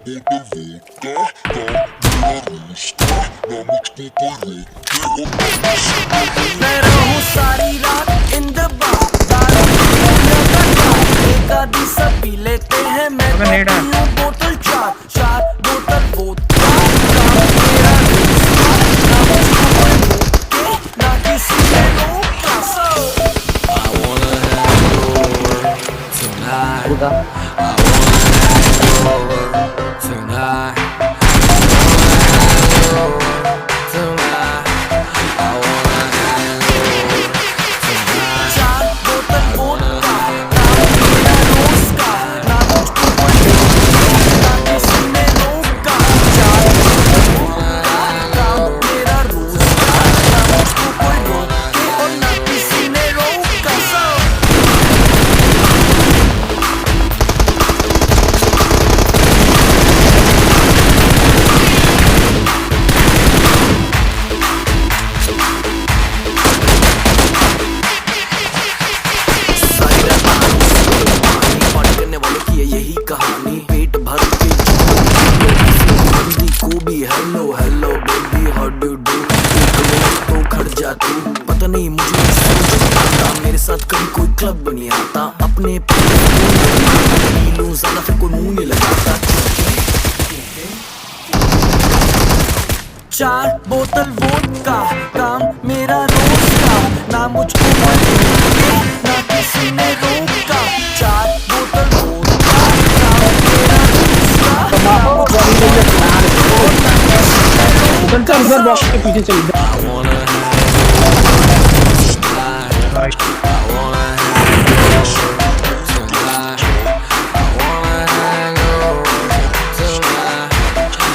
मैं रहूं सारी रात इन द बार, दारू लगातार, एक आधी सब पी लेते हैं, मैं तो पीऊं बोतल चार बोतल वोडका, काम मेरा रोज का, ना मुझको कोई रोके, ना किसी ने रोका। I wanna have your tonight, I wanna have your tonight, यही कहानी पेट भर के को भी hello hello baby how do do, तो खड़ जा तू, पता नहीं मुझे समझ आता, मेरे साथ कभी कोई क्लब नहीं आता, अपने पी लूं ज्यादा फिर कोई मुंह नहीं लगाता। 4 बोतल वोडका, काम मेरा रोज का, ना मुझको कोई रोके, ना किसी ने रोका। 4 बोतल वोडका, काम मेरा रोज का, ना मुझको कोई रोके, ना किसी ने रोका। बॉक्स के पीछे चल